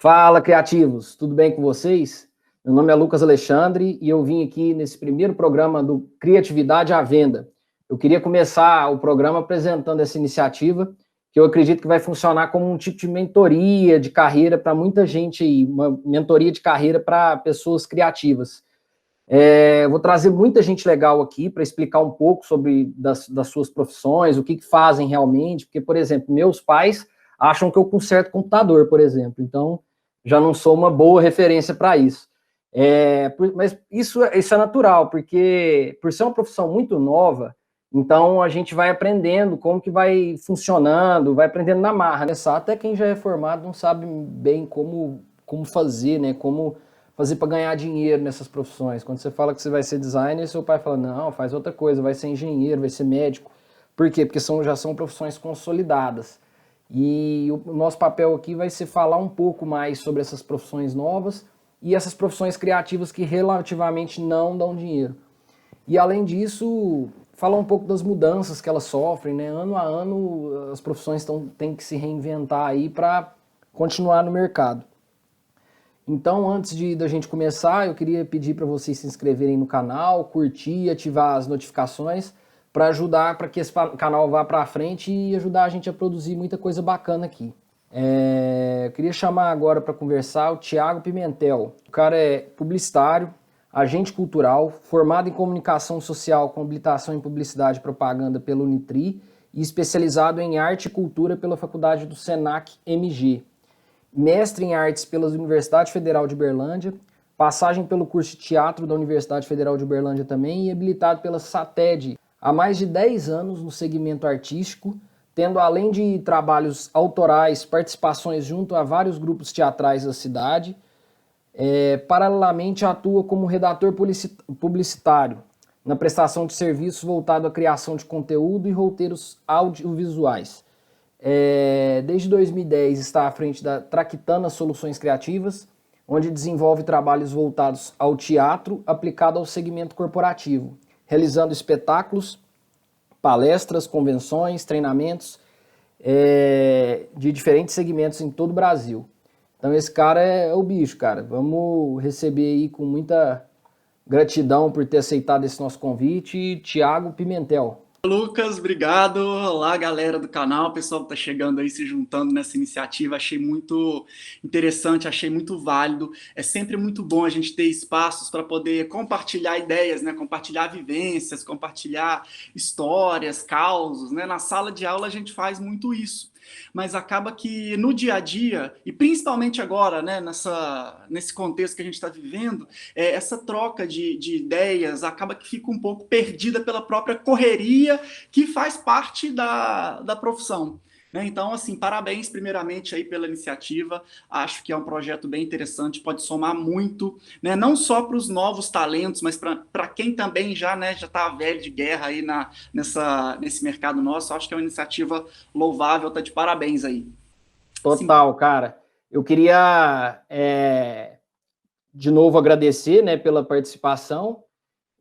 Fala, criativos! Tudo bem com vocês? Meu nome é Lucas Alexandre e eu vim aqui nesse primeiro programa do Criatividade à Venda. Eu queria começar o programa apresentando essa iniciativa, que eu acredito que vai funcionar como um tipo de mentoria de carreira para muita gente aí, uma mentoria de carreira para pessoas criativas. Vou trazer muita gente legal aqui para explicar um pouco sobre das suas profissões, o que fazem realmente, porque, por exemplo, meus pais acham que eu conserto computador, por exemplo, então já não sou uma boa referência para isso. Mas isso é natural, porque por ser uma profissão muito nova, então a gente vai aprendendo como que vai funcionando, vai aprendendo na marra, né? Até quem já é formado não sabe bem como fazer, né? Como fazer para ganhar dinheiro nessas profissões. Quando você fala que você vai ser designer, seu pai fala, não, faz outra coisa, vai ser engenheiro, vai ser médico. Por quê? Porque já são profissões consolidadas. E o nosso papel aqui vai ser falar um pouco mais sobre essas profissões novas e essas profissões criativas que relativamente não dão dinheiro. E além disso, falar um pouco das mudanças que elas sofrem, né? Ano a ano as profissões têm que se reinventar aí para continuar no mercado. Então, antes da gente começar, eu queria pedir para vocês se inscreverem no canal, curtir, ativar as notificações, para ajudar para que esse canal vá para frente e ajudar a gente a produzir muita coisa bacana aqui. Eu queria chamar agora para conversar o Thiago Pimentel. O cara é publicitário, agente cultural, formado em comunicação social com habilitação em publicidade e propaganda pela Unitri e especializado em arte e cultura pela faculdade do Senac MG. Mestre em artes pela Universidade Federal de Uberlândia, passagem pelo curso de teatro da Universidade Federal de Uberlândia também e habilitado pela SATED há mais de 10 anos no segmento artístico, tendo além de trabalhos autorais, participações junto a vários grupos teatrais da cidade. Paralelamente atua como redator publicitário, na prestação de serviços voltado à criação de conteúdo e roteiros audiovisuais. Desde 2010 está à frente da Traquitana Soluções Criativas, onde desenvolve trabalhos voltados ao teatro aplicado ao segmento corporativo, realizando espetáculos, palestras, convenções, treinamentos de diferentes segmentos em todo o Brasil. Então esse cara é o bicho, cara. Vamos receber aí com muita gratidão por ter aceitado esse nosso convite, Thiago Pimentel. Lucas, obrigado. Olá, galera do canal, pessoal que está chegando aí, se juntando nessa iniciativa. Achei muito interessante, achei muito válido. É sempre muito bom a gente ter espaços para poder compartilhar ideias, né? Compartilhar vivências, compartilhar histórias, causos, né? Na sala de aula a gente faz muito isso. Mas acaba que no dia a dia, e principalmente agora, né, nesse contexto que a gente está vivendo, essa troca de ideias acaba que fica um pouco perdida pela própria correria que faz parte da profissão. Então, assim, parabéns primeiramente aí pela iniciativa, acho que é um projeto bem interessante, pode somar muito, né? Não só para os novos talentos, mas para quem também já está velho de guerra aí nesse mercado nosso, acho que é uma iniciativa louvável, tá de parabéns aí. Total, sim. Cara, eu queria de novo agradecer, né, pela participação,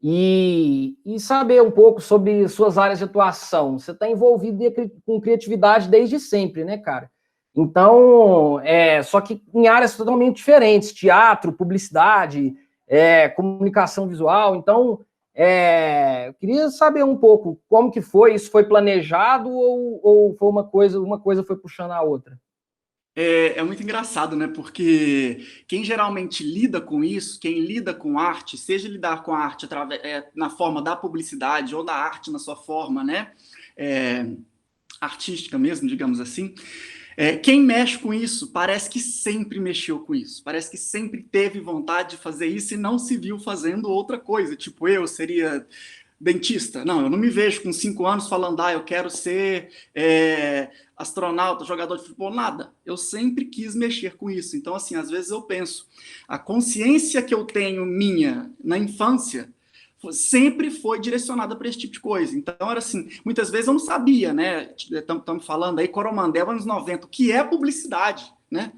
e saber um pouco sobre suas áreas de atuação. Você está envolvido com criatividade desde sempre, né, cara? Então, só que em áreas totalmente diferentes, teatro, publicidade, comunicação visual. Então, eu queria saber um pouco como que foi, isso foi planejado ou foi uma coisa foi puxando a outra? É muito engraçado, né? Porque quem geralmente lida com isso, quem lida com arte, seja lidar com a arte na forma da publicidade ou da arte na sua forma, né? Artística mesmo, digamos assim. Quem mexe com isso parece que sempre mexeu com isso, parece que sempre teve vontade de fazer isso e não se viu fazendo outra coisa. Tipo, eu seria dentista? Não, eu não me vejo com 5 anos falando, eu quero ser astronauta, jogador de futebol, nada. Eu sempre quis mexer com isso. Então, assim, às vezes eu penso, a consciência que eu tenho minha na infância sempre foi direcionada para esse tipo de coisa. Então, era assim, muitas vezes eu não sabia, né? Estamos falando aí, Coromandel, anos 90, o que é publicidade, né?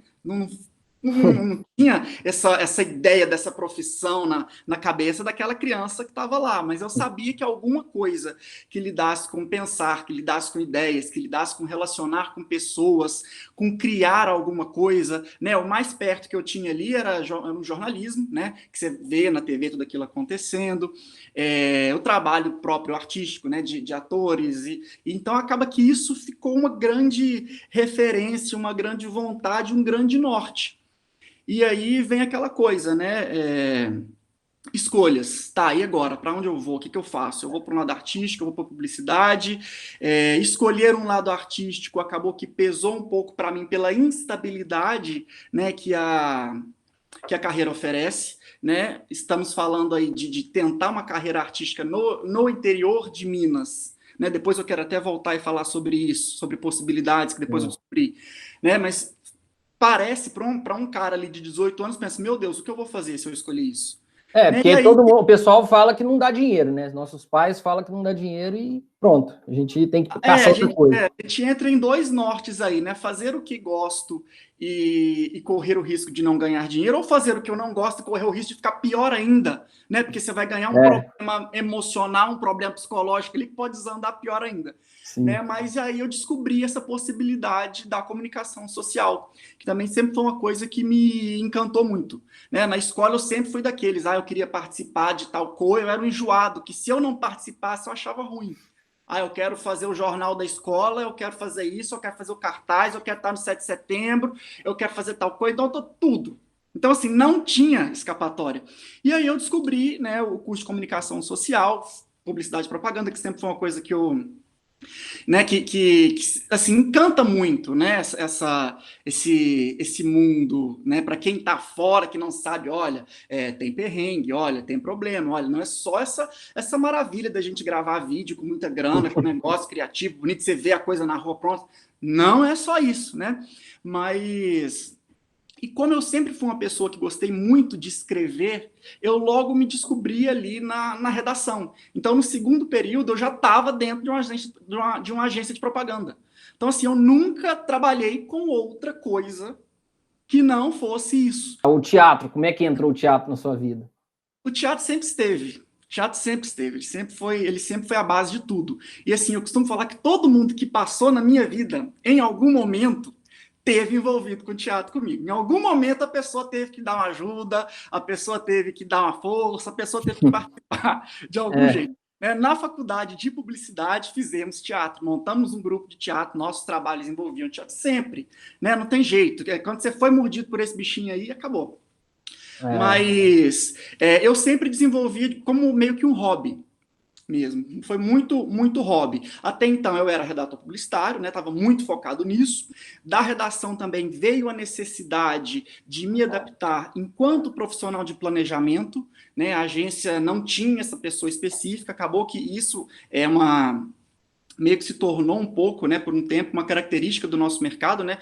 não tinha essa ideia dessa profissão na cabeça daquela criança que estava lá, mas eu sabia que alguma coisa que lidasse com pensar, que lidasse com ideias, que lidasse com relacionar com pessoas, com criar alguma coisa, né? O mais perto que eu tinha ali era um jornalismo, né? Que você vê na TV tudo aquilo acontecendo, o trabalho próprio artístico, né? De atores, e então acaba que isso ficou uma grande referência, uma grande vontade, um grande norte. E aí vem aquela coisa, né? Escolhas. Tá, e agora? Para onde eu vou? O que eu faço? Eu vou para um lado artístico, eu vou para publicidade. Escolher um lado artístico acabou que pesou um pouco para mim pela instabilidade, né, que a carreira oferece. Né? Estamos falando aí de tentar uma carreira artística no interior de Minas. Né? Depois eu quero até voltar e falar sobre isso, sobre possibilidades que depois eu descobri. Né? Mas parece para um cara ali de 18 anos, pensa, meu Deus, o que eu vou fazer se eu escolher isso? Né? Porque aí, o pessoal fala que não dá dinheiro, né? Nossos pais falam que não dá dinheiro e pronto. A gente tem que caçar outra coisa. A gente entra em dois nortes aí, né? Fazer o que gosto e correr o risco de não ganhar dinheiro, ou fazer o que eu não gosto e correr o risco de ficar pior ainda, né? Porque você vai ganhar um problema emocional, um problema psicológico ali que pode desandar pior ainda. Né? Mas aí eu descobri essa possibilidade da comunicação social, que também sempre foi uma coisa que me encantou muito. Né? Na escola eu sempre fui daqueles, eu queria participar de tal coisa, eu era um enjoado, que se eu não participasse eu achava ruim. Eu quero fazer o jornal da escola, eu quero fazer isso, eu quero fazer o cartaz, eu quero estar no 7 de setembro, eu quero fazer tal coisa, então eu tô tudo. Então, assim, não tinha escapatória. E aí eu descobri, né, o curso de comunicação social, publicidade e propaganda, que sempre foi uma coisa que eu... Né, que assim, encanta muito, né, esse mundo, né, para quem está fora, que não sabe, olha, tem perrengue, olha, tem problema, olha, não é só essa maravilha da gente gravar vídeo com muita grana, com um negócio criativo, bonito, você vê a coisa na rua pronta, não é só isso, né, mas... E como eu sempre fui uma pessoa que gostei muito de escrever, eu logo me descobri ali na redação. Então, no segundo período, eu já estava dentro de uma agência de propaganda. Então, assim, eu nunca trabalhei com outra coisa que não fosse isso. O teatro, como é que entrou o teatro na sua vida? O teatro sempre esteve. O teatro sempre esteve. Ele sempre foi a base de tudo. E, assim, eu costumo falar que todo mundo que passou na minha vida, em algum momento, teve envolvido com o teatro comigo. Em algum momento a pessoa teve que dar uma ajuda, a pessoa teve que dar uma força, a pessoa teve que participar de algum jeito. Na faculdade de publicidade fizemos teatro, montamos um grupo de teatro, nossos trabalhos envolviam teatro sempre. Né? Não tem jeito. Quando você foi mordido por esse bichinho aí, acabou. Mas eu sempre desenvolvi como meio que um hobby. Mesmo, foi muito, muito hobby. Até então eu era redator publicitário, né? Estava muito focado nisso. Da redação também veio a necessidade de me adaptar enquanto profissional de planejamento, né? A agência não tinha essa pessoa específica, acabou que isso meio que se tornou um pouco, né, por um tempo, uma característica do nosso mercado, né,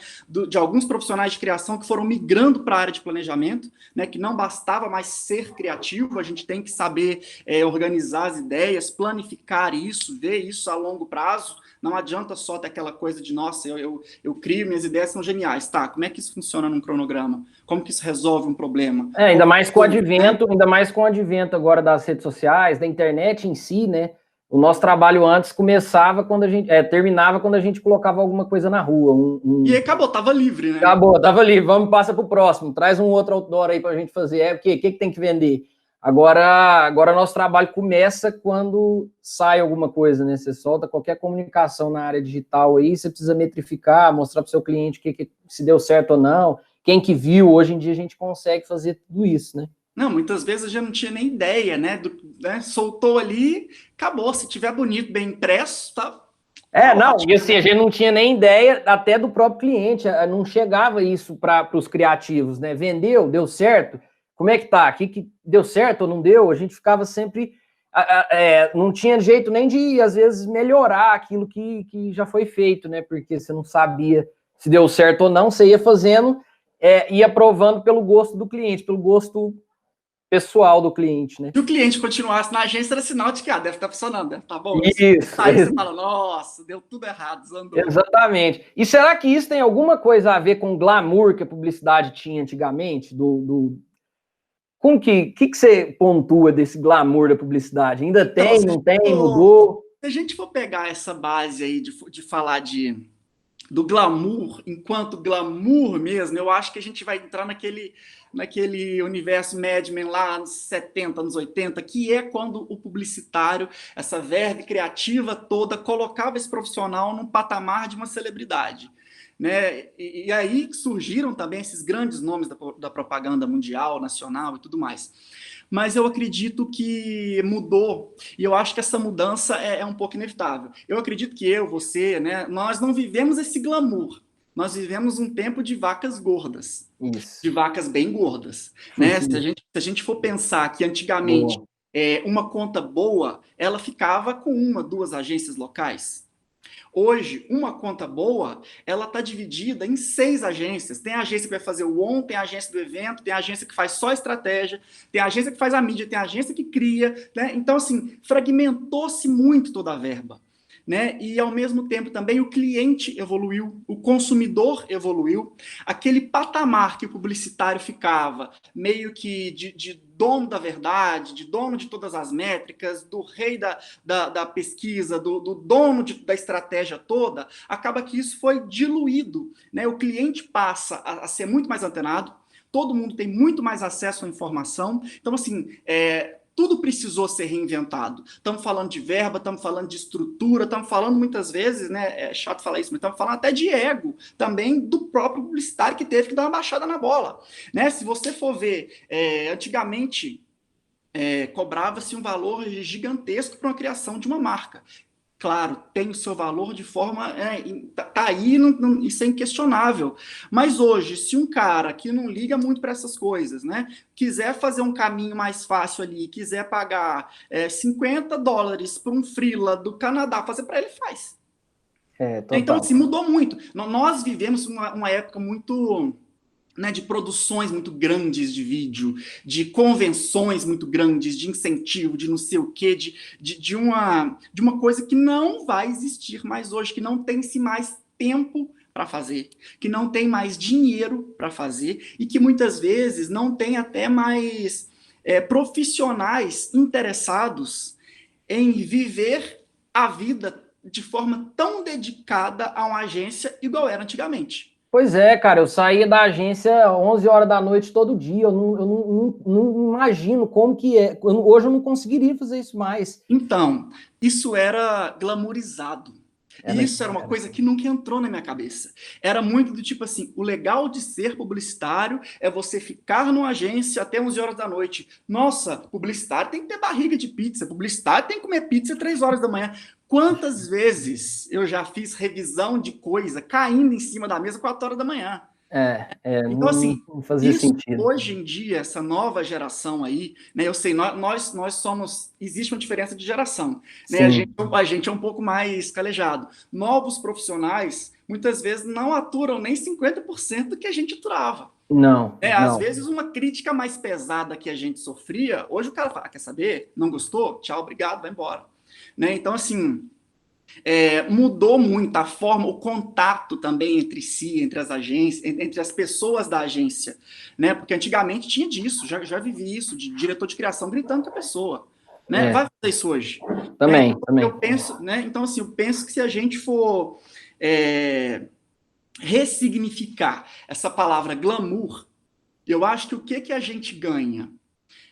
de alguns profissionais de criação que foram migrando para a área de planejamento, né, que não bastava mais ser criativo, a gente tem que saber organizar as ideias, planificar isso, ver isso a longo prazo, não adianta só ter aquela coisa de, nossa, eu crio, minhas ideias são geniais, tá, como é que isso funciona num cronograma? Como que isso resolve um problema? Ainda mais com o advento agora das redes sociais, da internet em si, né? O nosso trabalho antes começava quando a gente... terminava quando a gente colocava alguma coisa na rua. E aí acabou, tava livre, né? Acabou, tava livre. Passa pro próximo. Traz um outro outdoor aí pra gente fazer. O que tem que vender? Agora nosso trabalho começa quando sai alguma coisa, né? Você solta qualquer comunicação na área digital aí, você precisa metrificar, mostrar pro seu cliente se deu certo ou não. Quem que viu, hoje em dia a gente consegue fazer tudo isso, né? Não, muitas vezes eu já não tinha nem ideia, né? Soltou ali, acabou. Se tiver bonito, bem impresso, tá. Não, e assim, a gente não tinha nem ideia até do próprio cliente, não chegava isso para os criativos, né? Vendeu, deu certo? Como é que tá? Que deu certo ou não deu? A gente ficava sempre... não tinha jeito nem de, às vezes, melhorar aquilo que já foi feito, né? Porque você não sabia se deu certo ou não, você ia fazendo, ia provando pelo gosto do cliente, pelo gosto pessoal do cliente, né? Se o cliente continuasse na agência, era sinal de que deve estar funcionando, deve estar bom. Isso. Aí você fala, nossa, deu tudo errado, desandou. Exatamente. E será que isso tem alguma coisa a ver com o glamour que a publicidade tinha antigamente? Como que você pontua desse glamour da publicidade? Ainda tem, Então, não tem, mudou? se a gente for pegar essa base aí de falar do glamour, enquanto glamour mesmo, eu acho que a gente vai entrar naquele universo Mad Men lá nos 70, anos 80, que é quando o publicitário, essa verve criativa toda, colocava esse profissional num patamar de uma celebridade. Né? E aí surgiram também esses grandes nomes da propaganda mundial, nacional e tudo mais. Mas eu acredito que mudou, e eu acho que essa mudança é um pouco inevitável. Eu acredito que você, né, nós não vivemos esse glamour, nós vivemos um tempo de vacas gordas, Isso. de vacas bem gordas. Né? Se a gente for pensar que antigamente uma conta boa, ela ficava com 1, 2 agências locais. Hoje, uma conta boa, ela está dividida em 6 agências. Tem a agência que vai fazer o on, tem a agência do evento, tem a agência que faz só estratégia, tem a agência que faz a mídia, tem a agência que cria. Né? Então, assim, fragmentou-se muito toda a verba. Né? E, ao mesmo tempo, também o cliente evoluiu, o consumidor evoluiu, aquele patamar que o publicitário ficava, meio que de dono da verdade, de dono de todas as métricas, do rei da pesquisa, do dono da estratégia toda, acaba que isso foi diluído. Né? O cliente passa a ser muito mais antenado, todo mundo tem muito mais acesso à informação, então, assim, tudo precisou ser reinventado. Estamos falando de verba, estamos falando de estrutura, estamos falando muitas vezes, né, é chato falar isso, mas estamos falando até de ego, também do próprio publicitário que teve que dar uma baixada na bola. Né? Se você for ver, antigamente cobrava-se um valor gigantesco para a criação de uma marca. Claro, tem o seu valor de forma... tá aí, isso é inquestionável. Mas hoje, se um cara que não liga muito para essas coisas, né, quiser fazer um caminho mais fácil ali, quiser pagar $50 para um freela do Canadá, fazer para ele, faz. Então, assim, mudou muito. Nós vivemos uma época muito... Né, de produções muito grandes de vídeo, de convenções muito grandes, de incentivo, de não sei o quê, de uma coisa que não vai existir mais hoje, que não tem-se mais tempo para fazer, que não tem mais dinheiro para fazer e que muitas vezes não tem até mais profissionais interessados em viver a vida de forma tão dedicada a uma agência igual era antigamente. Pois é, cara, eu saía da agência 11 horas da noite todo dia, eu não imagino como que é, hoje eu não conseguiria fazer isso mais. Então, isso era glamourizado. E isso era uma coisa que nunca entrou na minha cabeça. Era muito do tipo assim, o legal de ser publicitário é você ficar numa agência até 11 horas da noite. Nossa, publicitário tem que ter barriga de pizza, publicitário tem que comer pizza 3 horas da manhã. Quantas vezes eu já fiz revisão de coisa caindo em cima da mesa 4 horas da manhã? Então, assim, não fazia sentido. Hoje em dia, essa nova geração aí, né, eu sei, nós somos, existe uma diferença de geração, né, a gente é um pouco mais calejado. Novos profissionais, muitas vezes, não aturam nem 50% do que a gente aturava. Não. Às vezes, uma crítica mais pesada que a gente sofria, hoje o cara fala, quer saber? Não gostou? Tchau, obrigado, vai embora. Né, então, assim... mudou muito a forma, o contato também entre si, entre as agências, entre as pessoas da agência, né? Porque antigamente tinha disso, já vivi isso, de diretor de criação gritando com a pessoa, né? Vai fazer isso hoje. Também. Eu penso, né? Então, assim, eu penso que se a gente for ressignificar essa palavra glamour, eu acho que o que a gente ganha?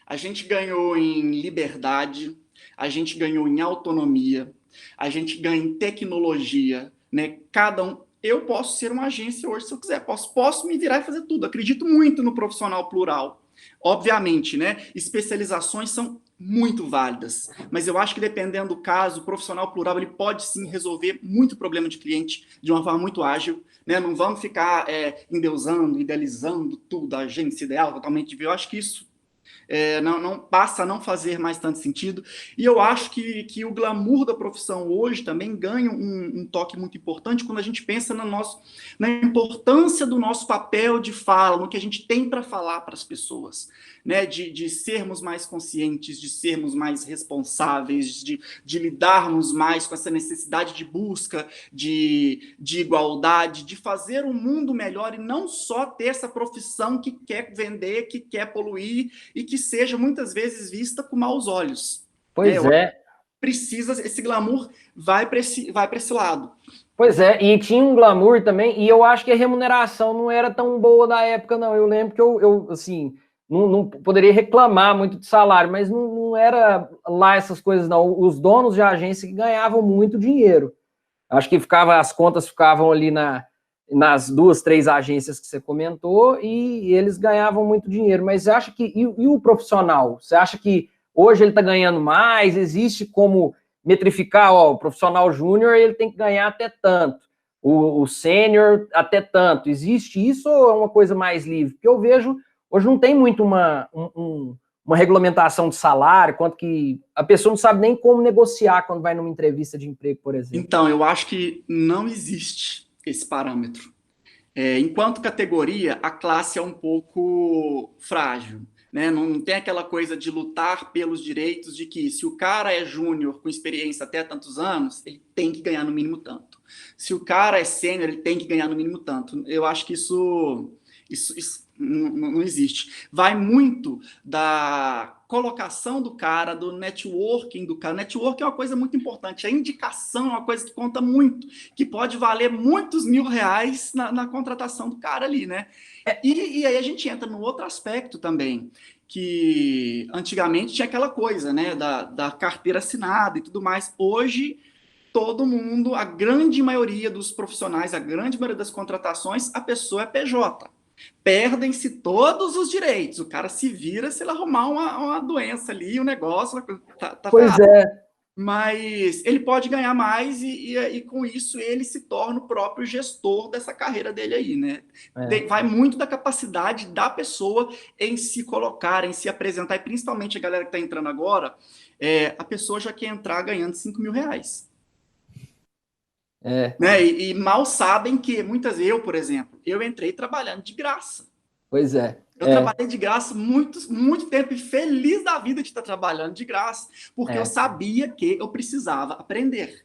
A gente ganhou em liberdade, a gente ganhou em autonomia, a gente ganha em tecnologia, né? Cada um... Eu posso ser uma agência hoje se eu quiser, posso me virar e fazer tudo. Acredito muito no profissional plural. Obviamente, né? Especializações são muito válidas, mas eu acho que dependendo do caso, o profissional plural ele pode sim resolver muito problema de cliente de uma forma muito ágil, né? Não vamos ficar endeusando, idealizando tudo, a agência ideal, totalmente de ver. Eu acho que isso não passa a não fazer mais tanto sentido. E eu acho que o glamour da profissão hoje também ganha um toque muito importante quando a gente pensa na importância do nosso papel de fala, no que a gente tem para falar para as pessoas, né? De sermos mais conscientes, de sermos mais responsáveis, de lidarmos mais com essa necessidade de busca, de igualdade, de fazer um mundo melhor e não só ter essa profissão que quer vender, que quer poluir e que seja muitas vezes vista com maus olhos. Pois é. Precisa, esse glamour vai para esse lado. Pois é, e tinha um glamour também, e eu acho que a remuneração não era tão boa da época, não. Eu lembro que eu assim, não poderia reclamar muito de salário, mas não era lá essas coisas, não. Os donos de agência que ganhavam muito dinheiro. Acho que as contas ficavam ali nas 2, 3 agências que você comentou, e eles ganhavam muito dinheiro. Mas você acha que... E o profissional? Você acha que hoje ele está ganhando mais? Existe como metrificar, o profissional júnior ele tem que ganhar até tanto, o sênior até tanto? Existe isso ou é uma coisa mais livre? Porque eu vejo, hoje não tem muito uma regulamentação de salário, quanto que a pessoa não sabe nem como negociar quando vai numa entrevista de emprego, por exemplo. Então, eu acho que não existe esse parâmetro. Enquanto categoria, a classe é um pouco frágil. Né? Não tem aquela coisa de lutar pelos direitos de que se o cara é júnior com experiência até tantos anos, ele tem que ganhar no mínimo tanto. Se o cara é sênior, ele tem que ganhar no mínimo tanto. Eu acho que isso não existe. Vai muito da colocação do cara, do networking do cara. Networking é uma coisa muito importante. A indicação é uma coisa que conta muito, que pode valer muitos R$1.000 na contratação do cara ali, né? E aí a gente entra no outro aspecto também, que antigamente tinha aquela coisa, né, da carteira assinada e tudo mais. Hoje, todo mundo, a grande maioria dos profissionais, a grande maioria das contratações, a pessoa é PJ. Perdem-se todos os direitos. O cara se vira se ele arrumar uma doença ali, um negócio, tá pois ferrado. É. Mas ele pode ganhar mais e com isso ele se torna o próprio gestor dessa carreira dele aí, né? Vai muito da capacidade da pessoa em se colocar, em se apresentar, e principalmente a galera que está entrando agora, a pessoa já quer entrar ganhando R$5.000. Né? E mal sabem que, eu, por exemplo, eu entrei trabalhando de graça. Pois é. Eu trabalhei de graça muito tempo e feliz da vida de estar trabalhando de graça, porque eu sabia que eu precisava aprender.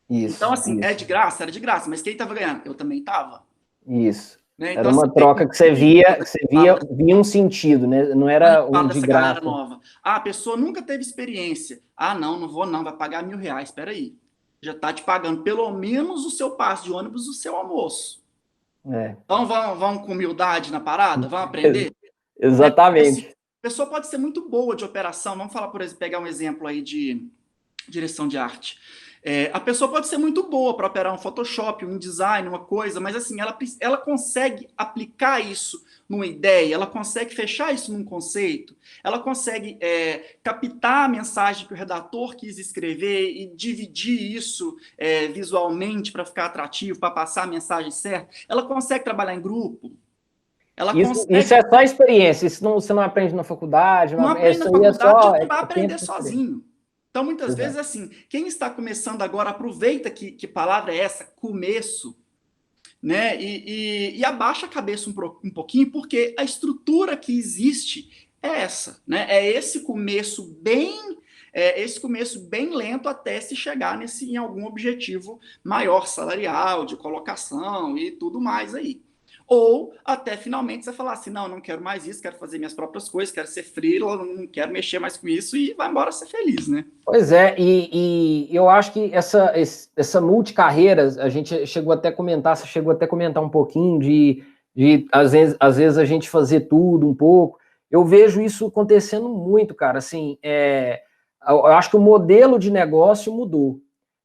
Isso, então, assim, de graça? Era de graça, mas quem estava ganhando? Eu também estava. Isso. Né? Era uma troca que você via um sentido, né? Não era um de graça. Nova. A pessoa nunca teve experiência. Não vou não, vai pagar R$1.000. Espera aí. Já está te pagando pelo menos o seu passe de ônibus, o seu almoço. Então vamos com humildade na parada? Vamos aprender? Exatamente. A pessoa pode ser muito boa de operação. Vamos falar, por exemplo, pegar um exemplo aí de direção de arte. A pessoa pode ser muito boa para operar um Photoshop, um design, uma coisa, mas assim, ela consegue aplicar isso numa ideia, ela consegue fechar isso num conceito, ela consegue captar a mensagem que o redator quis escrever e dividir isso visualmente para ficar atrativo, para passar a mensagem certa. Ela consegue trabalhar em grupo. Isso é só experiência, isso você não aprende na faculdade. Não aprende na faculdade, vai aprender sozinho. Então, muitas vezes, assim, quem está começando agora, aproveita que palavra é essa, começo, né? E abaixa a cabeça um pouquinho, porque a estrutura que existe é essa, né? É esse começo bem lento até se chegar em algum objetivo maior, salarial, de colocação e tudo mais aí. Ou até finalmente você falar assim, não quero mais isso, quero fazer minhas próprias coisas, quero ser freela, não quero mexer mais com isso e vai embora ser feliz, né? Pois é, e eu acho que essa multicarreira, a gente chegou até a comentar, você chegou até a comentar um pouquinho de às vezes a gente fazer tudo um pouco. Eu vejo isso acontecendo muito, cara, assim, eu acho que o modelo de negócio mudou.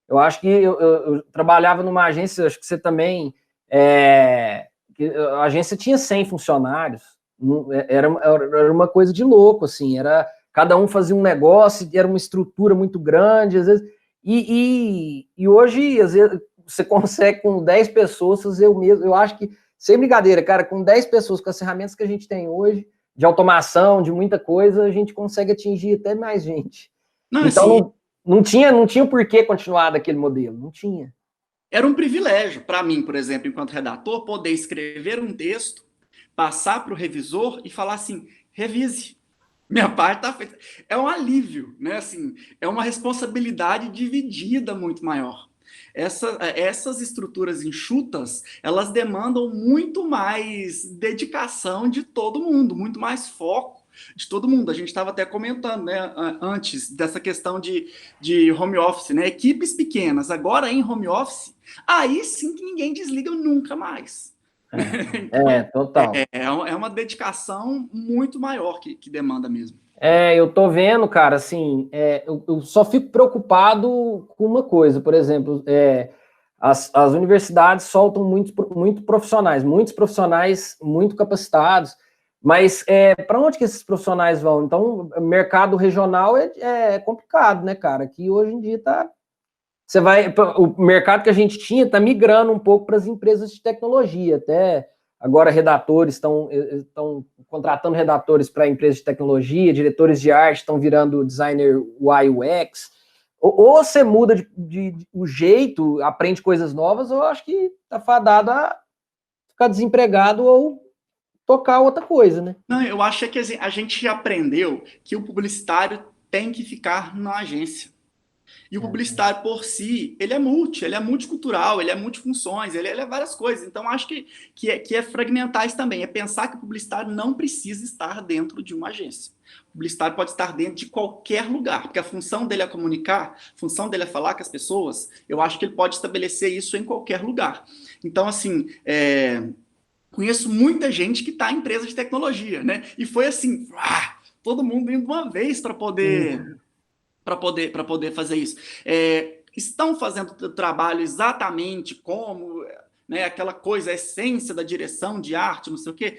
Eu acho que eu trabalhava numa agência, acho que você também... a agência tinha 100 funcionários, era uma coisa de louco, assim, cada um fazia um negócio, era uma estrutura muito grande, às vezes, e hoje, às vezes, você consegue com 10 pessoas fazer o mesmo. Eu acho que, sem brincadeira, cara, com 10 pessoas, com as ferramentas que a gente tem hoje, de automação, de muita coisa, a gente consegue atingir até mais gente. Não, então, assim, não tinha por que continuar daquele modelo, não tinha. Era um privilégio para mim, por exemplo, enquanto redator, poder escrever um texto, passar para o revisor e falar assim, revise. Minha parte está feita. É um alívio, né? Assim, é uma responsabilidade dividida muito maior. Essas estruturas enxutas, elas demandam muito mais dedicação de todo mundo, muito mais foco de todo mundo. A gente estava até comentando, né, antes dessa questão de home office, né? Equipes pequenas, agora em home office, aí sim que ninguém desliga nunca mais. Então, total. é uma dedicação muito maior que demanda mesmo. Eu tô vendo, cara, assim, eu só fico preocupado com uma coisa, por exemplo, as universidades soltam muitos profissionais muito capacitados, mas para onde que esses profissionais vão? Então, o mercado regional é complicado, né, cara? Que hoje em dia o mercado que a gente tinha está migrando um pouco para as empresas de tecnologia, até agora redatores estão contratando redatores para empresas de tecnologia, diretores de arte estão virando designer UI UX, ou você muda o jeito, aprende coisas novas, ou eu acho que está fadado a ficar desempregado ou tocar outra coisa, né? Não, eu acho que a gente aprendeu que o publicitário tem que ficar na agência. E o publicitário, por si, ele é multicultural, ele é multifunções, ele é várias coisas. Então, acho que é fragmentar isso também, é pensar que o publicitário não precisa estar dentro de uma agência. O publicitário pode estar dentro de qualquer lugar, porque a função dele é comunicar, a função dele é falar com as pessoas, eu acho que ele pode estabelecer isso em qualquer lugar. Então, assim, conheço muita gente que está em empresa de tecnologia, né? E foi assim, todo mundo indo uma vez para poder fazer isso. Estão fazendo o trabalho exatamente como, né, aquela coisa, a essência da direção de arte, não sei o quê?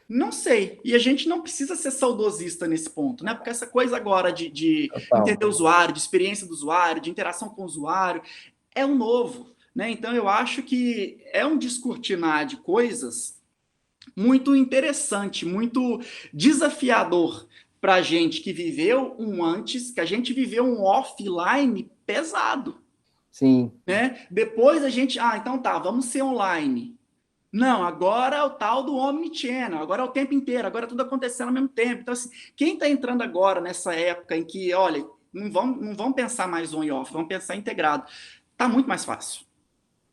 Não sei. E a gente não precisa ser saudosista nesse ponto, né? Porque essa coisa agora de entender o usuário, de experiência do usuário, de interação com o usuário, é um novo, né? Então eu acho que é um descortinar de coisas muito interessante, muito desafiador para a gente que viveu um antes, que a gente viveu um offline pesado. Sim. Né? Depois a gente, então tá, vamos ser online. Não, agora é o tal do omnichannel, agora é o tempo inteiro, agora é tudo acontecendo ao mesmo tempo. Então, assim, quem está entrando agora nessa época em que, olha, não vamos pensar mais on e off, vamos pensar integrado, tá muito mais fácil.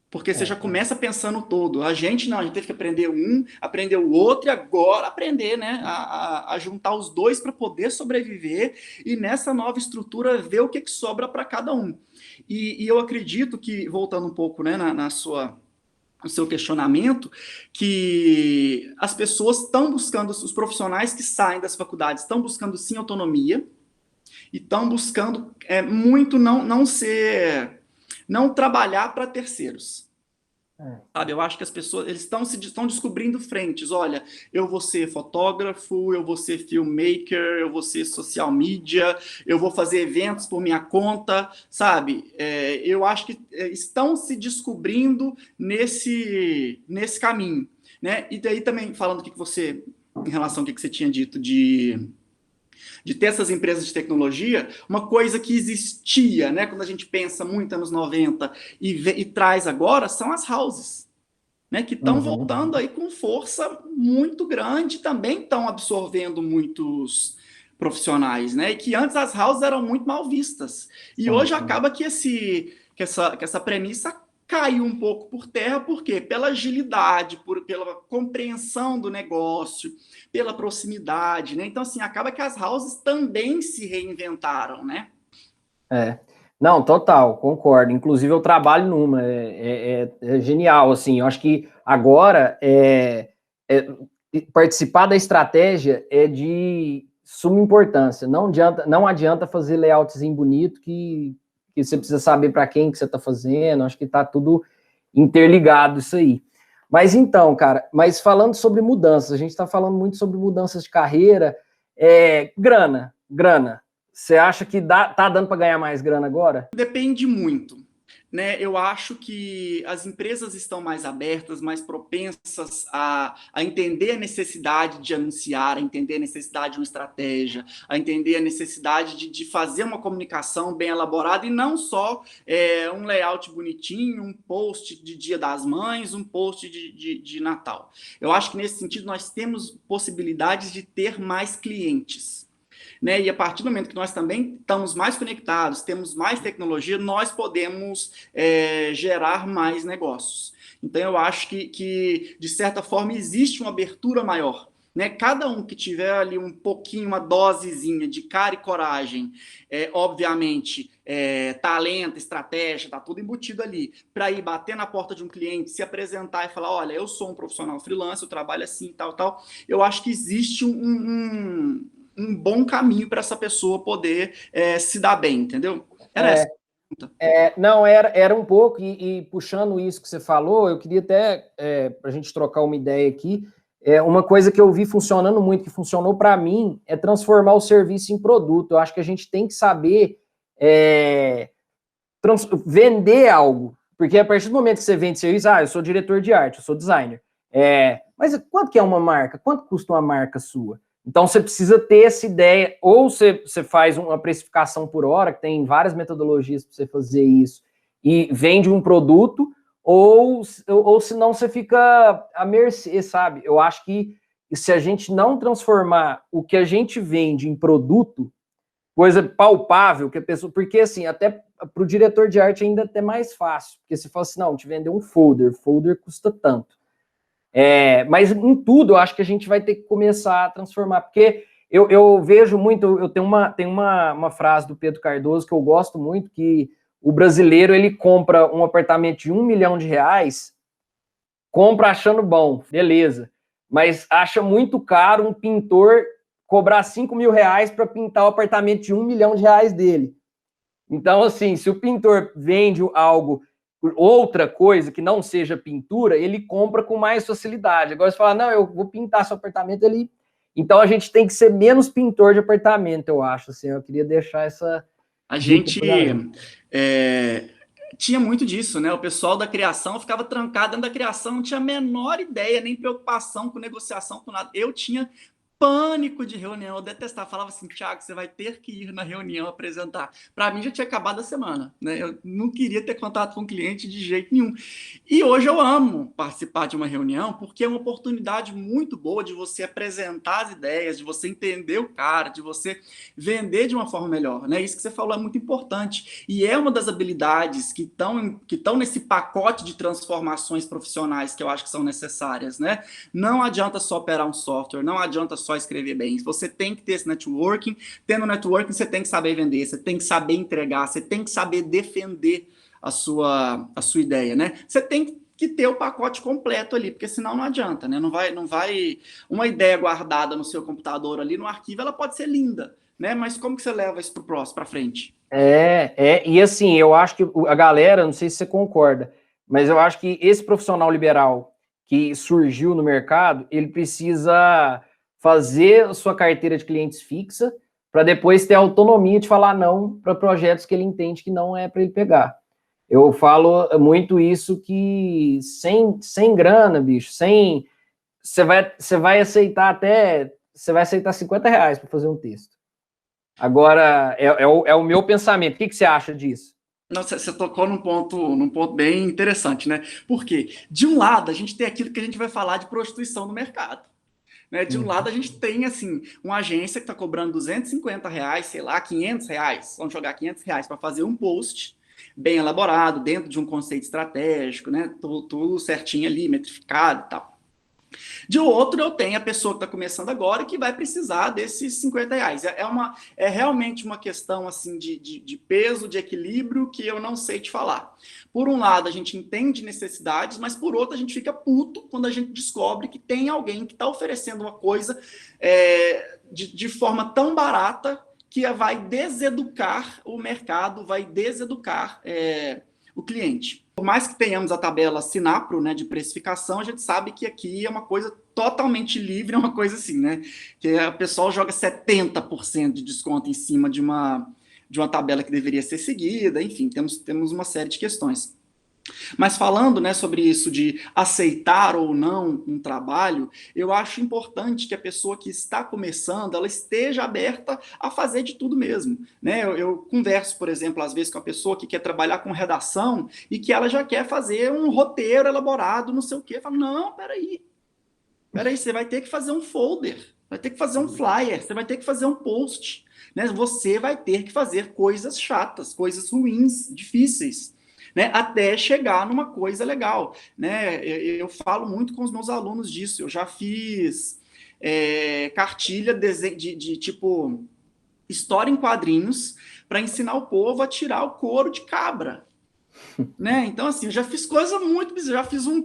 Porque você já começa pensando todo. A gente teve que aprender aprender o outro e agora aprender, né, a juntar os dois para poder sobreviver e nessa nova estrutura ver o que sobra para cada um. E eu acredito que, voltando um pouco, né, no seu questionamento, que as pessoas estão buscando, os profissionais que saem das faculdades estão buscando sim autonomia e estão buscando muito não trabalhar para terceiros. Sabe, eu acho que as pessoas estão descobrindo frentes. Olha, eu vou ser fotógrafo, eu vou ser filmmaker, eu vou ser social media, eu vou fazer eventos por minha conta, sabe? Eu acho que estão se descobrindo nesse caminho, né? E daí também falando em relação ao que você tinha dito de ter essas empresas de tecnologia, uma coisa que existia, né, quando a gente pensa muito anos 90 e traz agora, são as houses, né, que estão voltando aí com força muito grande, também estão absorvendo muitos profissionais, né, e que antes as houses eram muito mal vistas. E hoje acaba que essa premissa caiu um pouco por terra, por quê? Pela agilidade, pela compreensão do negócio, pela proximidade, né? Então, assim, acaba que as houses também se reinventaram, né? Não, total, concordo. Inclusive, eu trabalho numa, é genial, assim, eu acho que agora participar da estratégia é de suma importância. Não adianta fazer layoutzinho bonito que você precisa saber para quem que você está fazendo, acho que está tudo interligado isso aí. Mas então, cara, falando sobre mudanças, a gente está falando muito sobre mudanças de carreira, grana. Você acha que tá dando para ganhar mais grana agora? Depende muito. Né, eu acho que as empresas estão mais abertas, mais propensas a entender a necessidade de anunciar, a entender a necessidade de uma estratégia, a entender a necessidade de fazer uma comunicação bem elaborada e não só um layout bonitinho, um post de Dia das Mães, um post de Natal. Eu acho que nesse sentido nós temos possibilidades de ter mais clientes. Né? E a partir do momento que nós também estamos mais conectados, temos mais tecnologia, nós podemos gerar mais negócios. Então, eu acho que, de certa forma, existe uma abertura maior. Né? Cada um que tiver ali um pouquinho, uma dosezinha de cara e coragem, obviamente, talento, estratégia, está tudo embutido ali, para ir bater na porta de um cliente, se apresentar e falar, olha, eu sou um profissional freelance, eu trabalho assim, tal, tal. Eu acho que existe um bom caminho para essa pessoa poder se dar bem, entendeu? Era essa a pergunta. Não, era um pouco, e puxando isso que você falou, eu queria até, para a gente trocar uma ideia aqui, uma coisa que eu vi funcionando muito, que funcionou para mim, é transformar o serviço em produto. Eu acho que a gente tem que saber vender algo, porque a partir do momento que você vende serviço, eu sou diretor de arte, eu sou designer, mas quanto que é uma marca? Quanto custa uma marca sua? Então, você precisa ter essa ideia, ou você faz uma precificação por hora, que tem várias metodologias para você fazer isso, e vende um produto, ou senão você fica à mercê, sabe? Eu acho que se a gente não transformar o que a gente vende em produto, coisa palpável, que a pessoa... Porque, assim, até para o diretor de arte ainda é até mais fácil, porque se fala assim, não, te vender um folder custa tanto. Mas em tudo eu acho que a gente vai ter que começar a transformar, porque eu vejo muito, eu tenho uma frase do Pedro Cardoso que eu gosto muito, que o brasileiro, ele compra um apartamento de R$1 milhão, compra achando bom, beleza, mas acha muito caro um pintor cobrar R$5 mil para pintar o apartamento de R$1 milhão dele. Então, assim, se o pintor vende algo, outra coisa que não seja pintura, ele compra com mais facilidade. Agora você fala, não, eu vou pintar seu apartamento, ele... Então a gente tem que ser menos pintor de apartamento, eu acho. Assim, eu queria deixar essa... A gente tinha muito disso, né? O pessoal da criação ficava trancado dentro da criação, não tinha a menor ideia, nem preocupação com negociação, com nada. Eu tinha pânico de reunião, eu detestava, falava assim, Thiago, você vai ter que ir na reunião apresentar. Para mim já tinha acabado a semana, né? Eu não queria ter contato com o cliente de jeito nenhum. E hoje eu amo participar de uma reunião, porque é uma oportunidade muito boa de você apresentar as ideias, de você entender o cara, de você vender de uma forma melhor, né? Isso que você falou é muito importante. E é uma das habilidades que estão nesse pacote de transformações profissionais que eu acho que são necessárias, né? Não adianta só operar um software, não adianta só escrever bem. Você tem que ter esse networking. Tendo networking, você tem que saber vender, você tem que saber entregar, você tem que saber defender a sua ideia, né? Você tem que ter o pacote completo ali, porque senão não adianta, né? Não vai uma ideia guardada no seu computador ali no arquivo, ela pode ser linda, né? Mas como que você leva isso para frente? E assim, eu acho que a galera, não sei se você concorda, mas eu acho que esse profissional liberal que surgiu no mercado, ele precisa fazer a sua carteira de clientes fixa para depois ter autonomia de falar não para projetos que ele entende que não é para ele pegar. Eu falo muito isso, que sem grana, bicho, você vai aceitar R$50 para fazer um texto. Agora, é o meu pensamento. O que você acha disso? Nossa, você tocou num ponto bem interessante, né? Porque, de um lado, a gente tem aquilo que a gente vai falar de prostituição no mercado. Né? De um lado, a gente tem, assim, uma agência que está cobrando R$250, sei lá, R$500, vamos jogar R$500 para fazer um post bem elaborado, dentro de um conceito estratégico, né? Tudo certinho ali, metrificado e tal. De outro, eu tenho a pessoa que está começando agora e que vai precisar desses R$50. É realmente uma questão assim de peso, de equilíbrio, que eu não sei te falar. Por um lado, a gente entende necessidades, mas por outro, a gente fica puto quando a gente descobre que tem alguém que está oferecendo uma coisa de forma tão barata que vai deseducar o mercado, vai deseducar o cliente. Por mais que tenhamos a tabela Sinapro, né, de precificação, a gente sabe que aqui é uma coisa totalmente livre, é uma coisa assim, né? Que o pessoal joga 70% de desconto em cima de uma de uma tabela que deveria ser seguida, enfim, temos uma série de questões. Mas falando, né, sobre isso de aceitar ou não um trabalho, eu acho importante que a pessoa que está começando, ela esteja aberta a fazer de tudo mesmo, né? Eu converso, por exemplo, às vezes com a pessoa que quer trabalhar com redação e que ela já quer fazer um roteiro elaborado, não sei o quê. Eu falo, não, peraí, você vai ter que fazer um folder, vai ter que fazer um flyer, você vai ter que fazer um post, né? Você vai ter que fazer coisas chatas, coisas ruins, difíceis, né, até chegar numa coisa legal, né? Eu falo muito com os meus alunos disso. Eu já fiz cartilha de tipo história em quadrinhos para ensinar o povo a tirar o couro de cabra. Né? Então, assim, eu já fiz coisa muito bizarra. Já fiz um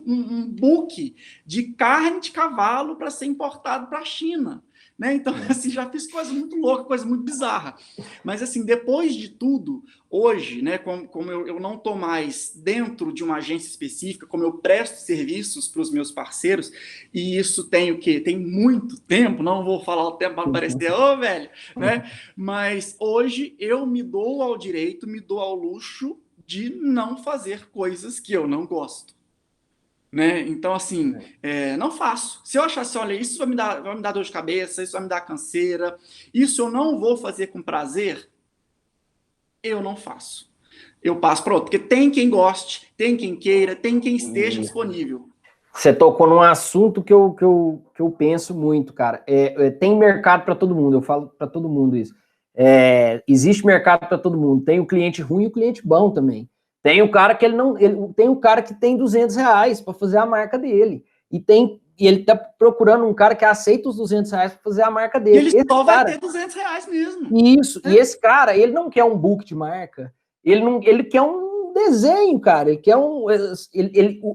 book de carne de cavalo para ser importado para a China. Né? Então, assim, já fiz coisa muito louca, coisa muito bizarra. Mas, assim, depois de tudo, hoje, né, como eu não estou mais dentro de uma agência específica, como eu presto serviços para os meus parceiros, e isso tem o quê? Tem muito tempo, não vou falar o tempo para não parecer, ô, velho, né? Mas hoje eu me dou ao direito, me dou ao luxo de não fazer coisas que eu não gosto. Né? Então, assim, não faço. Se eu achar assim, olha, isso vai me dar dor de cabeça, isso vai me dar canseira, isso eu não vou fazer com prazer, eu não faço. Eu passo para outro, porque tem quem goste, tem quem queira, tem quem esteja disponível. Você tocou num assunto que eu penso muito, cara. Tem mercado para todo mundo, eu falo para todo mundo isso. Existe mercado para todo mundo. Tem o cliente ruim e o cliente bom também. Tem o cara que tem o cara que tem R$200 para fazer a marca dele. E ele tá procurando um cara que aceita os R$200 para fazer a marca dele. E ele só vai ter R$200 mesmo. Isso. E esse cara, ele não quer um book de marca. Ele quer um desenho, cara. Ele quer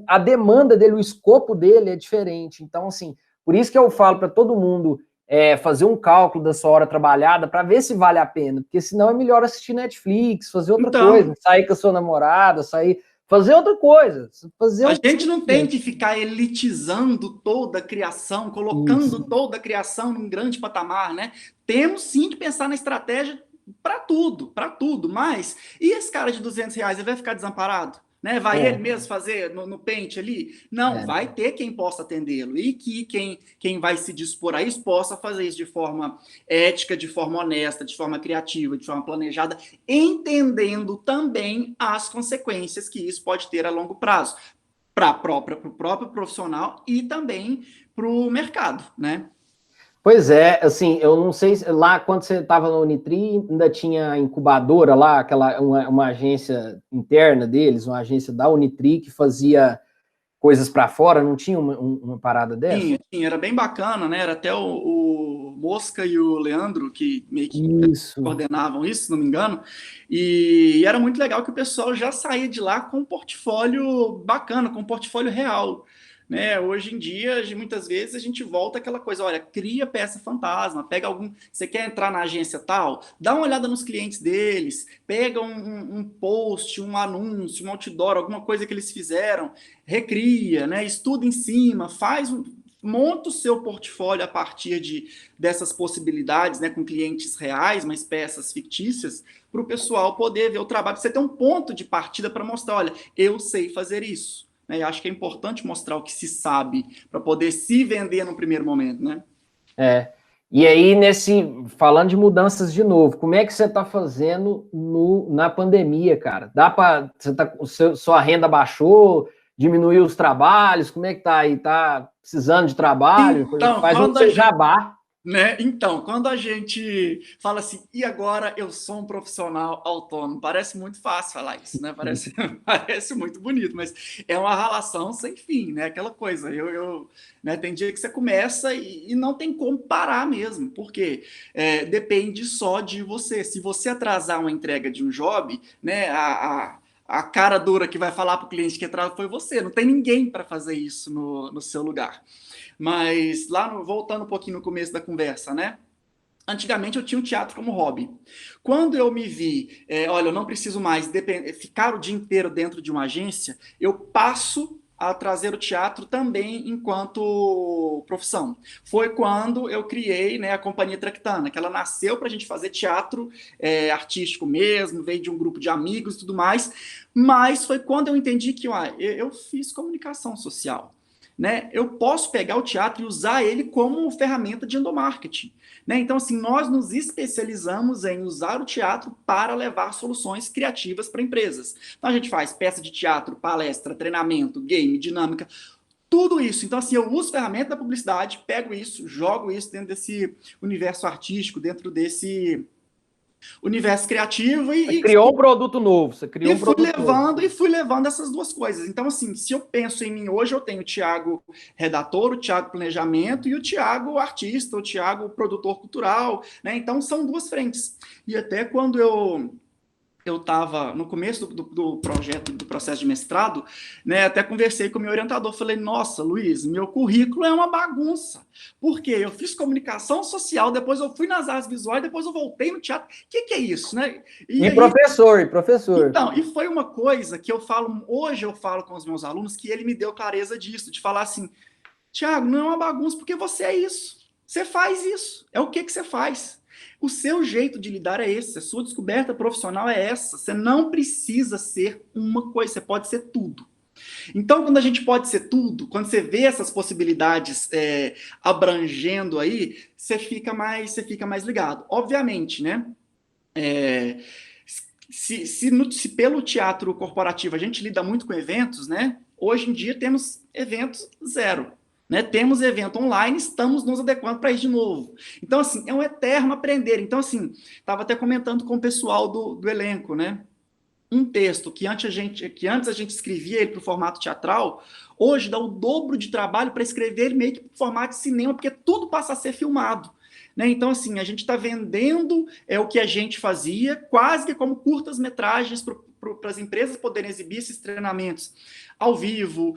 a demanda dele, o escopo dele é diferente. Então, assim, por isso que eu falo para todo mundo fazer um cálculo da sua hora trabalhada para ver se vale a pena, porque senão é melhor assistir Netflix, fazer outra coisa, sair com a sua namorada, fazer outra coisa. A gente não tem que ficar elitizando toda a criação, colocando toda a criação num grande patamar, né? Temos sim que pensar na estratégia para tudo, mas e esse cara de R$200, ele vai ficar desamparado? Né? Vai ele mesmo fazer no pente ali? Não, vai ter quem possa atendê-lo e que quem vai se dispor a isso possa fazer isso de forma ética, de forma honesta, de forma criativa, de forma planejada, entendendo também as consequências que isso pode ter a longo prazo para o próprio profissional e também para o mercado, né? Pois é, assim, eu não sei, lá quando você estava na Unitri, ainda tinha incubadora lá, uma agência interna deles, uma agência da Unitri que fazia coisas para fora, não tinha uma parada dessa? Tinha, era bem bacana, né? Era até o Mosca e o Leandro que meio que coordenavam isso, se não me engano, e era muito legal que o pessoal já saía de lá com um portfólio bacana, com um portfólio real. Né? Hoje em dia, muitas vezes a gente volta àquela coisa, olha, cria peça fantasma, pega você quer entrar na agência tal, dá uma olhada nos clientes deles, pega um post, um anúncio, um outdoor, alguma coisa que eles fizeram, recria, né? Estuda em cima, monta o seu portfólio a partir dessas possibilidades, né, com clientes reais, mas peças fictícias, para o pessoal poder ver o trabalho, você ter um ponto de partida para mostrar, olha, eu sei fazer isso. Né? Eu acho que é importante mostrar o que se sabe para poder se vender no primeiro momento, né? E aí, falando de mudanças de novo, como é que você está fazendo na pandemia, cara? Sua renda baixou, diminuiu os trabalhos, como é que tá aí? Tá precisando de trabalho? Então, faz um seu jabá. Né? Então, quando a gente fala assim, e agora eu sou um profissional autônomo, parece muito fácil falar isso, né? Parece muito bonito, mas é uma relação sem fim, né? Aquela coisa, né? Tem dia que você começa e não tem como parar mesmo, porque depende só de você. Se você atrasar uma entrega de um job, né? A cara dura que vai falar para o cliente que atrasou foi você, não tem ninguém para fazer isso no seu lugar. Mas voltando um pouquinho no começo da conversa, né? Antigamente eu tinha o teatro como hobby. Quando eu me vi, olha, eu não preciso mais ficar o dia inteiro dentro de uma agência, eu passo a trazer o teatro também enquanto profissão. Foi quando eu criei, né, a Companhia Tractana, que ela nasceu para a gente fazer teatro artístico mesmo, veio de um grupo de amigos e tudo mais, mas foi quando eu entendi que eu fiz comunicação social. Né? Eu posso pegar o teatro e usar ele como ferramenta de endomarketing. Né? Então, assim, nós nos especializamos em usar o teatro para levar soluções criativas para empresas. Então, a gente faz peça de teatro, palestra, treinamento, game, dinâmica, tudo isso. Então, assim, eu uso ferramenta da publicidade, pego isso, jogo isso dentro desse universo artístico, dentro desse universo criativo Você criou um produto novo, você criou um produto novo. E fui levando essas duas coisas. Então, assim, se eu penso em mim hoje, eu tenho o Thiago redator, o Thiago planejamento e o Thiago artista, o Thiago produtor cultural, né? Então, são duas frentes. E até quando eu estava no começo do projeto, do processo de mestrado, né, até conversei com o meu orientador, falei, nossa, Luiz, meu currículo é uma bagunça. Por quê? Eu fiz comunicação social, depois eu fui nas artes visuais, depois eu voltei no teatro. O que é isso, né? E professor. Então, e foi uma coisa que eu falo, hoje eu falo com os meus alunos, que ele me deu clareza disso, de falar assim, Thiago, não é uma bagunça, porque você é isso. Você faz isso. É o que você faz. O seu jeito de lidar é esse, a sua descoberta profissional é essa. Você não precisa ser uma coisa, você pode ser tudo. Então, quando a gente pode ser tudo, quando você vê essas possibilidades abrangendo aí, você fica mais ligado. Obviamente, né? Se pelo teatro corporativo a gente lida muito com eventos, né? Hoje em dia temos eventos zero. Né? Temos evento online, estamos nos adequando para isso de novo. Então, assim, é um eterno aprender. Então, assim, estava até comentando com o pessoal do elenco, né? Um texto que antes a gente escrevia ele para o formato teatral, hoje dá o dobro de trabalho para escrever ele meio que para o formato de cinema, porque tudo passa a ser filmado. Né? Então, assim, a gente está vendendo o que a gente fazia, quase que como curtas-metragens para as empresas poderem exibir esses treinamentos ao vivo,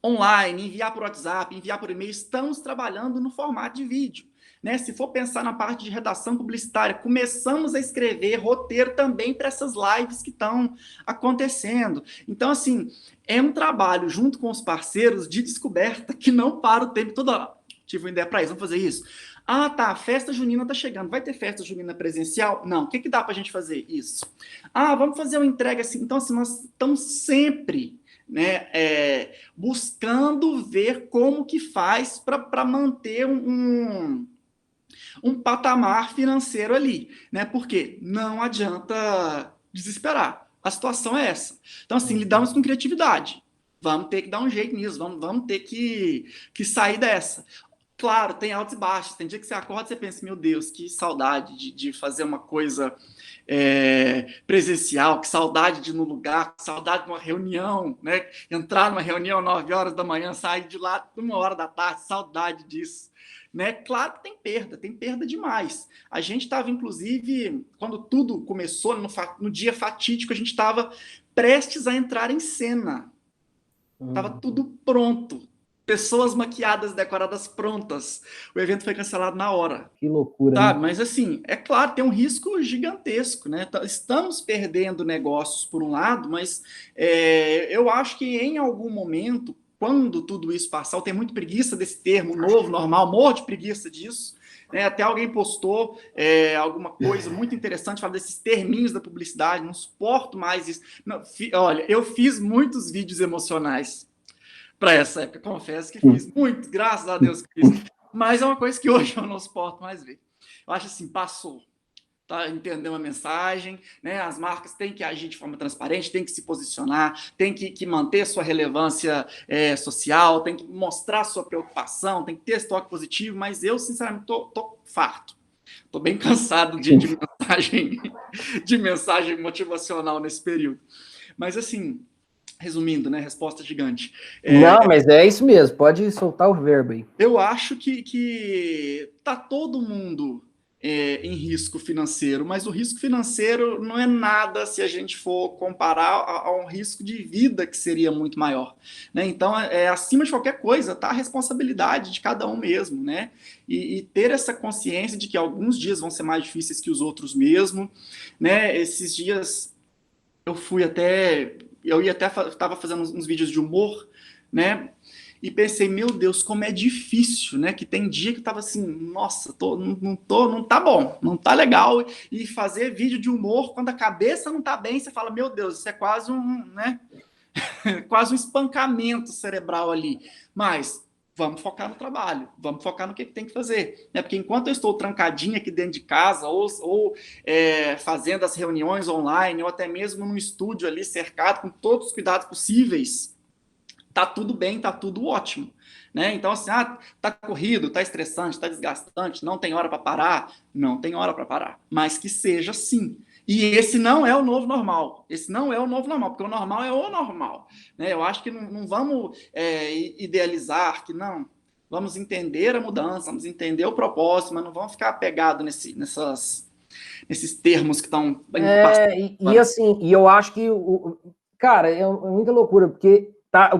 online, enviar por WhatsApp, enviar por e-mail, estamos trabalhando no formato de vídeo. Né? Se for pensar na parte de redação publicitária, começamos a escrever roteiro também para essas lives que estão acontecendo. Então, assim, é um trabalho junto com os parceiros de descoberta que não para o tempo todo. Tive uma ideia para isso, vamos fazer isso. Ah, tá, a festa junina tá chegando. Vai ter festa junina presencial? Não. O que dá para a gente fazer? Isso. Ah, vamos fazer uma entrega assim. Então, assim, nós estamos sempre... Né, buscando ver como que faz para manter um patamar financeiro ali, né? Porque não adianta desesperar. A situação é essa. Então, assim, lidamos com criatividade. Vamos ter que dar um jeito nisso, vamos ter que sair dessa. Claro, tem altos e baixos. Tem dia que você acorda e você pensa, meu Deus, que saudade de fazer uma coisa presencial, que saudade de ir no lugar, que saudade de uma reunião, né? Entrar numa reunião 9 horas da manhã, sair de lá 1 hora da tarde, saudade disso. Né? Claro que tem perda demais. A gente estava, inclusive, quando tudo começou, no dia fatídico, a gente estava prestes a entrar em cena. Estava tudo pronto. Pessoas maquiadas, decoradas, prontas. O evento foi cancelado na hora. Que loucura, tá? Né? Mas, assim, é claro, tem um risco gigantesco, né? Estamos perdendo negócios por um lado, mas eu acho que em algum momento, quando tudo isso passar, eu tenho muito preguiça desse termo novo, normal, morro de preguiça disso. Né? Até alguém postou alguma coisa muito interessante, falando desses terminhos da publicidade, não suporto mais isso. Não, olha, eu fiz muitos vídeos emocionais para essa época, confesso que fiz muito, graças a Deus que fiz, mas é uma coisa que hoje eu não suporto mais ver. Eu acho assim, passou, tá? Entender uma mensagem, né? As marcas têm que agir de forma transparente, têm que se posicionar, têm que manter sua relevância social, têm que mostrar sua preocupação, tem que ter esse toque positivo, mas eu, sinceramente, tô farto. Estou bem cansado de mensagem motivacional nesse período. Mas, assim, resumindo, né? Resposta gigante. Não, mas é isso mesmo. Pode soltar o verbo aí. Eu acho que tá todo mundo em risco financeiro, mas o risco financeiro não é nada se a gente for comparar a um risco de vida que seria muito maior. Né? Então, acima de qualquer coisa, tá a responsabilidade de cada um mesmo, né? E ter essa consciência de que alguns dias vão ser mais difíceis que os outros mesmo. Né? Esses dias eu fui até... eu ia até estava fazendo uns vídeos de humor, né? E pensei, meu Deus, como é difícil, né? Que tem dia que eu tava assim, nossa, não tá bom, não tá legal. E fazer vídeo de humor quando a cabeça não tá bem, você fala, meu Deus, isso é quase né? Quase um espancamento cerebral ali. Mas vamos focar no trabalho, vamos focar no que tem que fazer. Né? Porque enquanto eu estou trancadinho aqui dentro de casa, ou fazendo as reuniões online, ou até mesmo no estúdio ali, cercado com todos os cuidados possíveis, tá tudo bem, tá tudo ótimo. Né? Então, assim, tá corrido, tá estressante, tá desgastante, não tem hora para parar? Não tem hora para parar. Mas que seja sim. E esse não é o novo normal. Esse não é o novo normal, porque o normal é o normal. Né? Eu acho que não vamos idealizar que não. Vamos entender a mudança, vamos entender o propósito, mas não vamos ficar apegados nesses termos que estão indo passando. E assim, e eu acho que, cara, é muita loucura, porque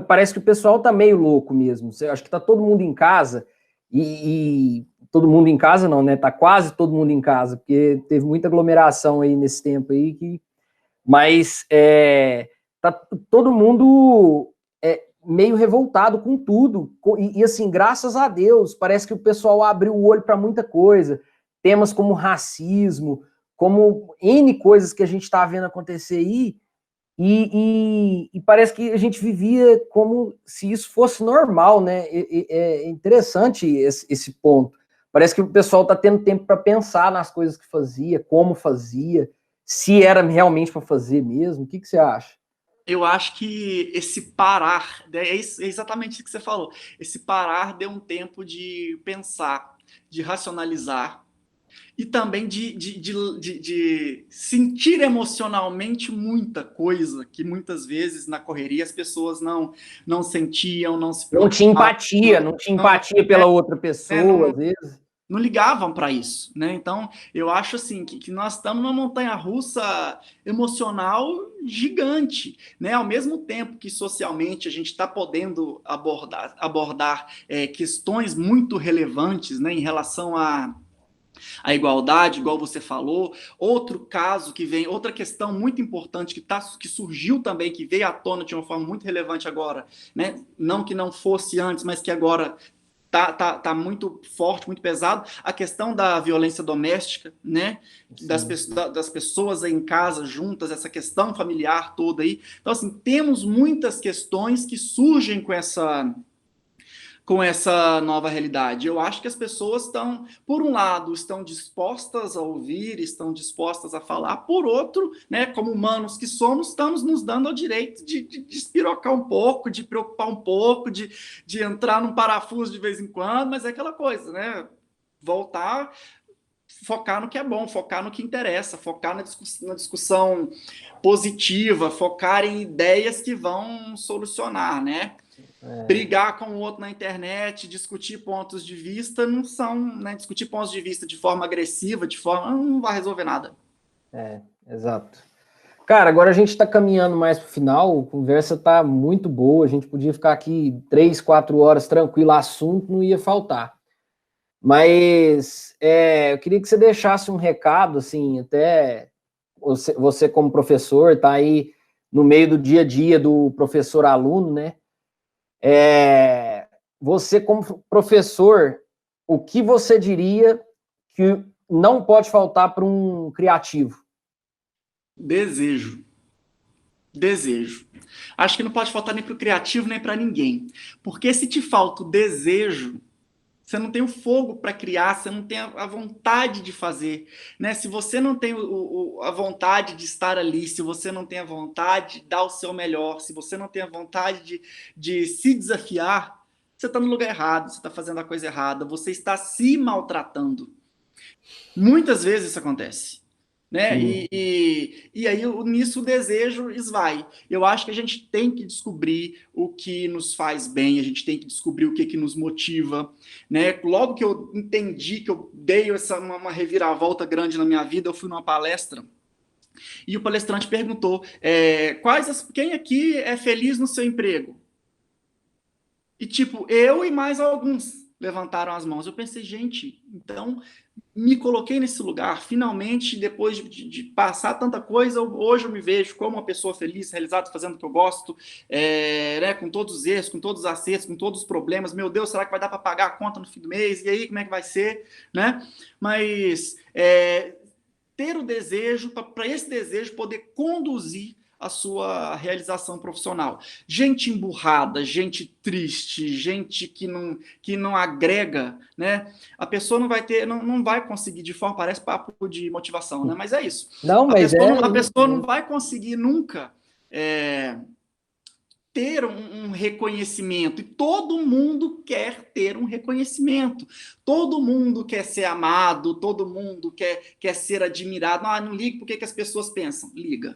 parece que o pessoal tá meio louco mesmo. Eu acho que tá todo mundo em casa, e todo mundo em casa não, né? Tá quase todo mundo em casa, porque teve muita aglomeração aí nesse tempo aí, mas tá todo mundo meio revoltado com tudo, e assim, graças a Deus, parece que o pessoal abriu o olho para muita coisa, temas como racismo, como N coisas que a gente está vendo acontecer aí, e parece que a gente vivia como se isso fosse normal, né? É interessante esse ponto. Parece que o pessoal está tendo tempo para pensar nas coisas que fazia, como fazia, se era realmente para fazer mesmo. O que você acha? Eu acho que esse parar, é exatamente isso que você falou, esse parar deu um tempo de pensar, de racionalizar, e também de sentir emocionalmente muita coisa que muitas vezes na correria as pessoas não sentiam, não se preocupavam. Não tinha empatia pela outra pessoa, às vezes. Não ligavam para isso, né? Então, eu acho assim que nós estamos numa montanha-russa emocional gigante, né? Ao mesmo tempo que socialmente a gente está podendo abordar questões muito relevantes, né, em relação a igualdade, igual você falou. Outro caso que vem, outra questão muito importante que surgiu também, que veio à tona de uma forma muito relevante agora, né? Não que não fosse antes, mas que agora tá muito forte, muito pesado, a questão da violência doméstica, né? Das pessoas em casa juntas, essa questão familiar toda aí. Então, assim, temos muitas questões que surgem com essa nova realidade. Eu acho que as pessoas estão, por um lado, estão dispostas a ouvir, estão dispostas a falar, por outro, né, como humanos que somos, estamos nos dando o direito de despirocar um pouco, de preocupar um pouco, de entrar num parafuso de vez em quando, mas é aquela coisa, né? Voltar, focar no que é bom, focar no que interessa, focar na discussão positiva, focar em ideias que vão solucionar, né? Brigar com o outro na internet, discutir pontos de vista, não são, né? Discutir pontos de vista de forma agressiva, não vai resolver nada. Exato. Cara, agora a gente está caminhando mais para o final, a conversa está muito boa, a gente podia ficar aqui 3, 4 horas tranquilo, assunto não ia faltar. Mas eu queria que você deixasse um recado, assim, até você como professor, está aí no meio do dia a dia do professor-aluno, né? Você como professor, o que você diria que não pode faltar para um criativo? Desejo. Acho que não pode faltar nem para o criativo, nem para ninguém. Porque se te falta o desejo, você não tem o fogo para criar, você não tem a vontade de fazer. Né? Se você não tem a vontade de estar ali, se você não tem a vontade de dar o seu melhor, se você não tem a vontade de se desafiar, você está no lugar errado, você está fazendo a coisa errada, você está se maltratando. Muitas vezes isso acontece. Né? E aí nisso o desejo esvai. Eu acho que a gente tem que descobrir o que nos faz bem, a gente tem que descobrir o que nos motiva. Né? Logo que eu entendi, que eu dei uma reviravolta grande na minha vida, eu fui numa palestra e o palestrante perguntou quem aqui é feliz no seu emprego? E tipo, eu e mais alguns. levantaram as mãos. Eu pensei, gente, então me coloquei nesse lugar, finalmente, depois de passar tanta coisa, hoje eu me vejo como uma pessoa feliz, realizada, fazendo o que eu gosto, né, com todos os erros, com todos os acertos, com todos os problemas. Meu Deus, será que vai dar para pagar a conta no fim do mês? E aí, como é que vai ser? Né? Mas ter o desejo, para esse desejo poder conduzir a sua realização profissional. Gente emburrada, gente triste, gente que não agrega, né? A pessoa não vai ter, não vai conseguir de forma, parece papo de motivação, né? Mas é isso. Não, mas a pessoa não vai conseguir nunca ter um reconhecimento, e todo mundo quer ter um reconhecimento, todo mundo quer ser amado, todo mundo quer ser admirado. Não liga porque que as pessoas pensam, liga.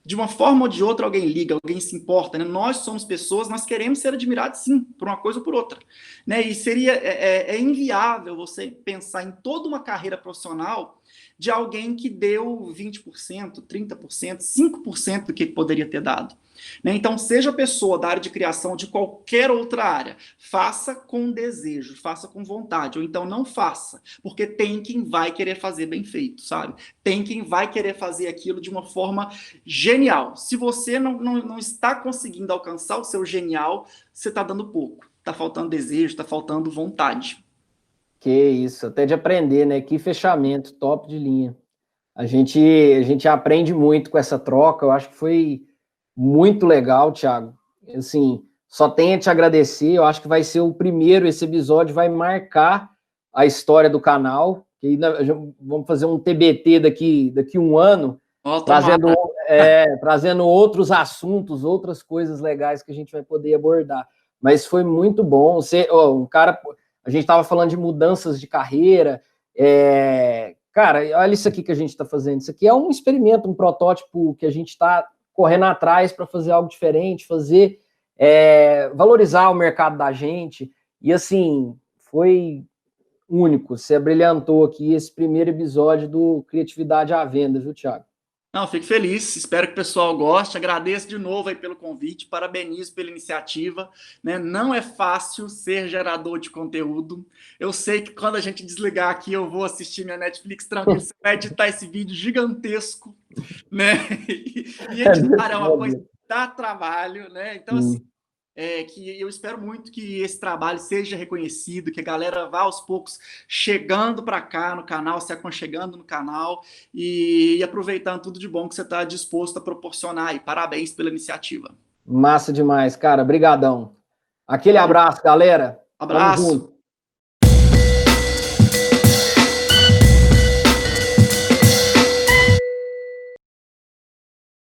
De uma forma ou de outra, alguém liga, alguém se importa, né? Nós somos pessoas, nós queremos ser admirados, sim, por uma coisa ou por outra, né? E seria inviável você pensar em toda uma carreira profissional de alguém que deu 20%, 30%, 5% do que poderia ter dado, né? Então, seja pessoa da área de criação de qualquer outra área, faça com desejo, faça com vontade, ou então não faça, porque tem quem vai querer fazer bem feito, sabe? Tem quem vai querer fazer aquilo de uma forma genial. Se você não está conseguindo alcançar o seu genial, você está dando pouco. Está faltando desejo, está faltando vontade. Que isso, até de aprender, né? Que fechamento, top de linha. A gente aprende muito com essa troca, eu acho que foi muito legal, Thiago. Assim, só tenho a te agradecer, eu acho que vai ser o primeiro, esse episódio vai marcar a história do canal, que vamos fazer um TBT daqui um ano, trazendo outros assuntos, outras coisas legais que a gente vai poder abordar. Mas foi muito bom. A gente estava falando de mudanças de carreira. Cara, olha isso aqui que a gente está fazendo. Isso aqui é um experimento, um protótipo que a gente está correndo atrás para fazer algo diferente, valorizar o mercado da gente. E assim, foi único. Você abrilhantou aqui esse primeiro episódio do Criatividade à Venda, viu, Thiago? Não, fico feliz, espero que o pessoal goste, agradeço de novo aí pelo convite, parabenizo pela iniciativa, né? Não é fácil ser gerador de conteúdo, eu sei que quando a gente desligar aqui eu vou assistir minha Netflix tranquilo, você vai editar esse vídeo gigantesco, né? E editar é uma coisa que dá trabalho, né? Então, assim, que eu espero muito que esse trabalho seja reconhecido, que a galera vá aos poucos chegando para cá no canal, se aconchegando no canal e aproveitando tudo de bom que você está disposto a proporcionar. E parabéns pela iniciativa. Massa demais, cara. Brigadão. Aquele abraço, galera. Abraço.